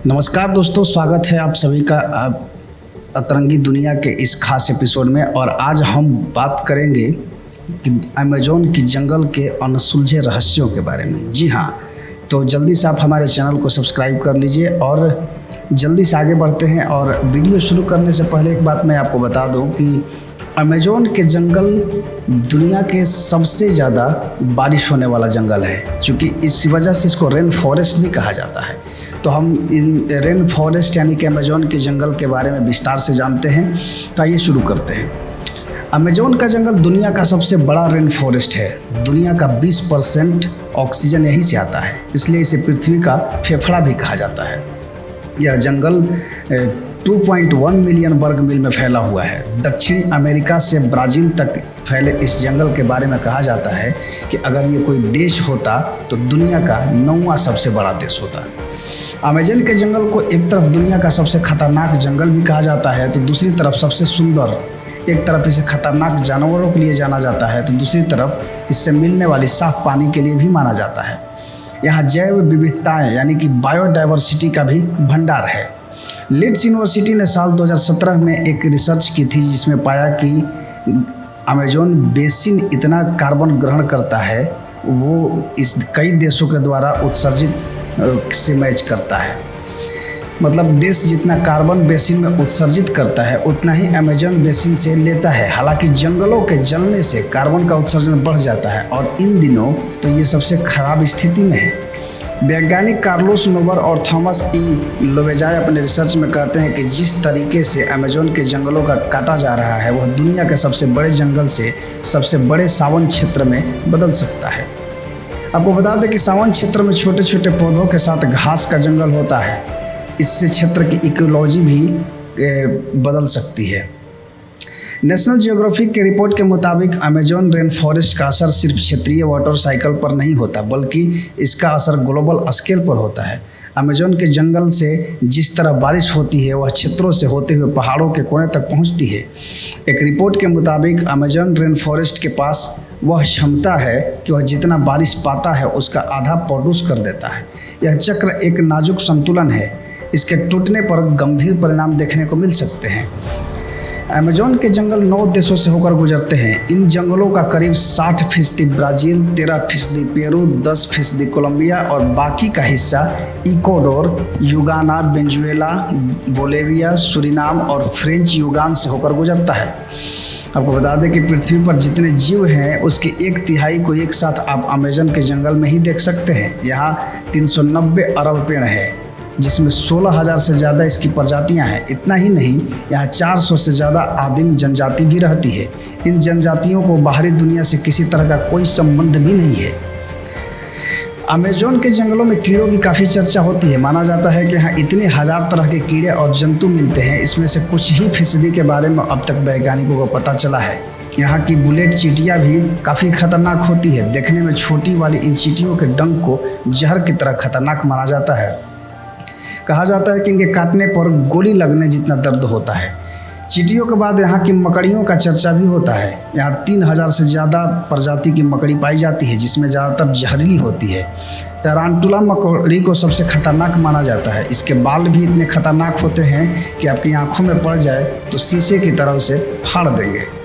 नमस्कार दोस्तों, स्वागत है आप सभी का अतरंगी दुनिया के इस खास एपिसोड में। और आज हम बात करेंगे कि अमेजोन की जंगल के अनसुलझे रहस्यों के बारे में। जी हाँ, तो जल्दी से आप हमारे चैनल को सब्सक्राइब कर लीजिए और जल्दी से आगे बढ़ते हैं। और वीडियो शुरू करने से पहले एक बात मैं आपको बता दूं कि अमेजोन के जंगल दुनिया के सबसे ज़्यादा बारिश होने वाला जंगल है, क्योंकि इस वजह से इसको रेन फॉरेस्ट भी कहा जाता है। तो हम इन रेन फॉरेस्ट यानी कि अमेजोन के जंगल के बारे में विस्तार से जानते हैं। तो आइए शुरू करते हैं। अमेजोन का जंगल दुनिया का सबसे बड़ा रेन फॉरेस्ट है। दुनिया का 20% ऑक्सीजन यहीं से आता है, इसलिए इसे पृथ्वी का फेफड़ा भी कहा जाता है। यह जंगल 2.1 मिलियन वर्ग मील में फैला हुआ है। दक्षिण अमेरिका से ब्राज़ील तक फैले इस जंगल के बारे में कहा जाता है कि अगर ये कोई देश होता तो दुनिया का 9वां सबसे बड़ा देश होता। अमेजन के जंगल को एक तरफ दुनिया का सबसे खतरनाक जंगल भी कहा जाता है, तो दूसरी तरफ सबसे सुंदर। एक तरफ इसे खतरनाक जानवरों के लिए जाना जाता है, तो दूसरी तरफ इससे मिलने वाली साफ पानी के लिए भी माना जाता है। यहाँ जैव विविधताएं यानी कि बायोडाइवर्सिटी का भी भंडार है। लीड्स यूनिवर्सिटी ने साल 2017 में एक रिसर्च की थी, जिसमें पाया कि अमेजोन बेसिन इतना कार्बन ग्रहण करता है, वो इस कई देशों के द्वारा उत्सर्जित से मैच करता है। मतलब देश जितना कार्बन बेसिन में उत्सर्जित करता है उतना ही अमेजन बेसिन से लेता है। हालांकि जंगलों के जलने से कार्बन का उत्सर्जन बढ़ जाता है और इन दिनों तो ये सबसे खराब स्थिति में है। वैज्ञानिक कार्लोस नोबर और थॉमस ई लोवेजाय अपने रिसर्च में कहते हैं कि जिस तरीके से अमेजोन के जंगलों का काटा जा रहा है, वह दुनिया के सबसे बड़े जंगल से सबसे बड़े सावन क्षेत्र में बदल सकता है। आपको बता दें कि सावन क्षेत्र में छोटे छोटे पौधों के साथ घास का जंगल होता है। इससे क्षेत्र की इकोलॉजी भी बदल सकती है। नेशनल जियोग्राफिक के रिपोर्ट के मुताबिक अमेजोन रेन फॉरेस्ट का असर सिर्फ क्षेत्रीय वाटर साइकिल पर नहीं होता, बल्कि इसका असर ग्लोबल स्केल पर होता है। अमेजोन के जंगल से जिस तरह बारिश होती है, वह क्षेत्रों से होते हुए पहाड़ों के कोने तक पहुंचती है। एक रिपोर्ट के मुताबिक अमेजोन रेन फॉरेस्ट के पास वह क्षमता है कि वह जितना बारिश पाता है उसका आधा प्रोड्यूस कर देता है। यह चक्र एक नाजुक संतुलन है। इसके टूटने पर गंभीर परिणाम देखने को मिल सकते हैं। अमेजोन के जंगल 9 देशों से होकर गुजरते हैं। इन जंगलों का करीब 60% ब्राज़ील, 13% पेरू, 10% कोलंबिया और बाकी का हिस्सा इक्वाडोर, युगाना, वेनेजुएला, बोलिविया, सूरीनाम और फ्रेंच युगान से होकर गुजरता है। आपको बता दें कि पृथ्वी पर जितने जीव हैं उसके 1/3 को एक साथ आप अमेजन के जंगल में ही देख सकते हैं। यहाँ 390 अरब पेड़ हैं, जिसमें 16,000 से ज़्यादा इसकी प्रजातियां हैं। इतना ही नहीं, यहाँ 400 से ज़्यादा आदिम जनजाति भी रहती है। इन जनजातियों को बाहरी दुनिया से किसी तरह का कोई संबंध भी नहीं है। अमेजोन के जंगलों में कीड़ों की काफ़ी चर्चा होती है। माना जाता है कि यहाँ इतने हजार तरह के कीड़े और जंतु मिलते हैं। इसमें से कुछ ही फीसदी के बारे में अब तक वैज्ञानिकों को पता चला है। यहाँ की बुलेट चींटियाँ भी काफ़ी खतरनाक होती है। देखने में छोटी वाली इन चींटियों के डंक को जहर की तरह खतरनाक माना जाता है। कहा जाता है कि इनके काटने पर गोली लगने जितना दर्द होता है। चींटियों के बाद यहाँ की मकड़ियों का चर्चा भी होता है। यहाँ 3000 से ज़्यादा प्रजाति की मकड़ी पाई जाती है, जिसमें ज़्यादातर जहरीली होती है। टारंटुला मकड़ी को सबसे खतरनाक माना जाता है। इसके बाल भी इतने खतरनाक होते हैं कि आपकी आंखों में पड़ जाए तो शीशे की तरह उसे फाड़ देंगे।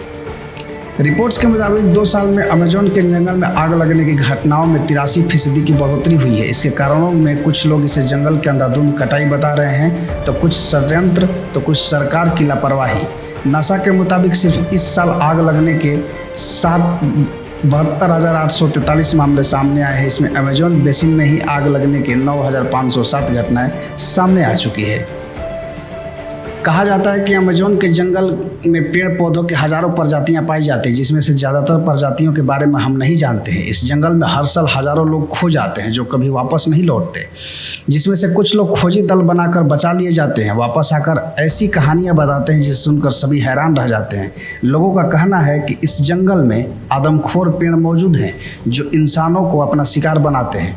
रिपोर्ट्स के मुताबिक 2 साल में अमेजोन के जंगल में आग लगने की घटनाओं में 83% की बढ़ोतरी हुई है। इसके कारणों में कुछ लोग इसे जंगल के अंधाधुंध कटाई बता रहे हैं, तो कुछ षड्यंत्र, तो कुछ सरकार की लापरवाही। नासा के मुताबिक सिर्फ इस साल आग लगने के 72,843 मामले सामने आए हैं। इसमें अमेजोन बेसिन में ही आग लगने के 9,507 घटनाएं सामने आ चुकी है। कहा जाता है कि अमेजोन के जंगल में पेड़ पौधों की हज़ारों प्रजातियां पाई जाती हैं, जिसमें से ज़्यादातर प्रजातियों के बारे में हम नहीं जानते हैं। इस जंगल में हर साल हज़ारों लोग खो जाते हैं, जो कभी वापस नहीं लौटते, जिसमें से कुछ लोग खोजी दल बनाकर बचा लिए जाते हैं। वापस आकर ऐसी कहानियां बताते हैं जिसे सुनकर सभी हैरान रह जाते हैं। लोगों का कहना है कि इस जंगल में आदमखोर पेड़ मौजूद हैं, जो इंसानों को अपना शिकार बनाते हैं।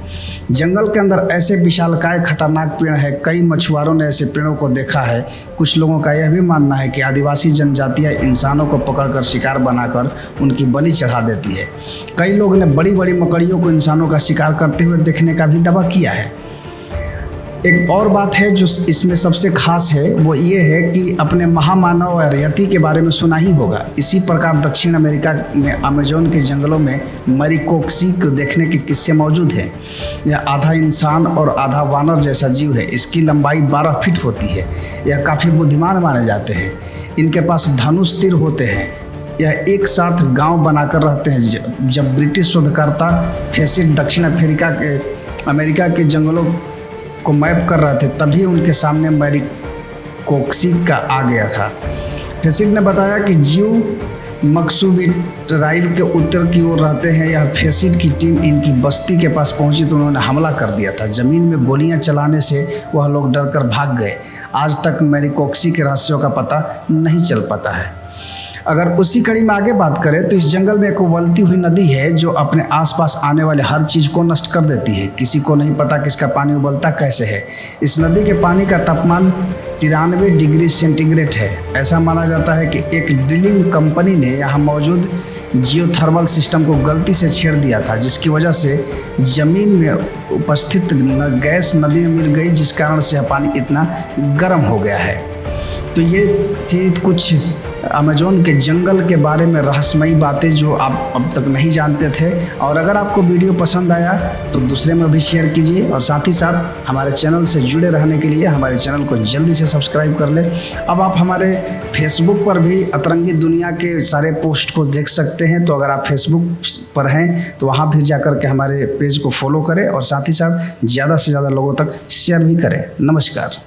जंगल के अंदर ऐसे विशालकाय खतरनाक पेड़ हैं। कई मछुआरों ने ऐसे पेड़ों को देखा है। कुछ लोगों का यह भी मानना है कि आदिवासी जनजातियां इंसानों को पकड़कर शिकार बनाकर उनकी बलि चढ़ा देती है। कई लोगों ने बड़ी बड़ी मकड़ियों को इंसानों का शिकार करते हुए देखने का भी दावा किया है। एक और बात है जो इसमें सबसे खास है, वो ये है कि अपने महामानव अरियती के बारे में सुना ही होगा। इसी प्रकार दक्षिण अमेरिका में अमेजोन के जंगलों में मैरीकोक्सी को देखने के किस्से मौजूद हैं। यह आधा इंसान और आधा वानर जैसा जीव है। इसकी लंबाई 12 फीट होती है। यह काफ़ी बुद्धिमान माने जाते हैं। इनके पास धनुष तीर होते हैं। यह एक साथ गांव बनाकर रहते हैं। जब ब्रिटिश शोधकर्ता फेसिट दक्षिण अमेरिका के जंगलों को मैप कर रहे थे, तभी उनके सामने मैरीकोक्सी का आ गया था। फेसिट ने बताया कि जीव मकसूबी ट्राइब के उत्तर की ओर रहते हैं। यह फेसिट की टीम इनकी बस्ती के पास पहुंची तो उन्होंने हमला कर दिया था। ज़मीन में गोलियां चलाने से वह लोग डरकर भाग गए। आज तक मैरीकोक्सी के रहस्यों का पता नहीं चल पाता है। अगर उसी कड़ी में आगे बात करें तो इस जंगल में एक उबलती हुई नदी है जो अपने आसपास आने वाले हर चीज़ को नष्ट कर देती है। किसी को नहीं पता कि इसका पानी उबलता कैसे है। इस नदी के पानी का तापमान 93 डिग्री सेंटीग्रेड है। ऐसा माना जाता है कि एक ड्रिलिंग कंपनी ने यहाँ मौजूद जियोथर्मल सिस्टम को गलती से छेड़ दिया था, जिसकी वजह से ज़मीन में उपस्थित गैस नदी में मिल गई, जिस कारण से यह पानी इतना गर्म हो गया है। तो ये थी कुछ अमेजोन के जंगल के बारे में रहस्यमयी बातें जो आप अब तक नहीं जानते थे। और अगर आपको वीडियो पसंद आया तो दूसरे में भी शेयर कीजिए और साथ ही साथ हमारे चैनल से जुड़े रहने के लिए हमारे चैनल को जल्दी से सब्सक्राइब कर लें। अब आप हमारे फेसबुक पर भी अतरंगी दुनिया के सारे पोस्ट को देख सकते हैं। तो अगर आप फेसबुक पर हैं तो वहाँ भी जाकर के हमारे पेज को फॉलो करें और साथ ही साथ ज़्यादा से ज़्यादा लोगों तक शेयर भी करें। नमस्कार।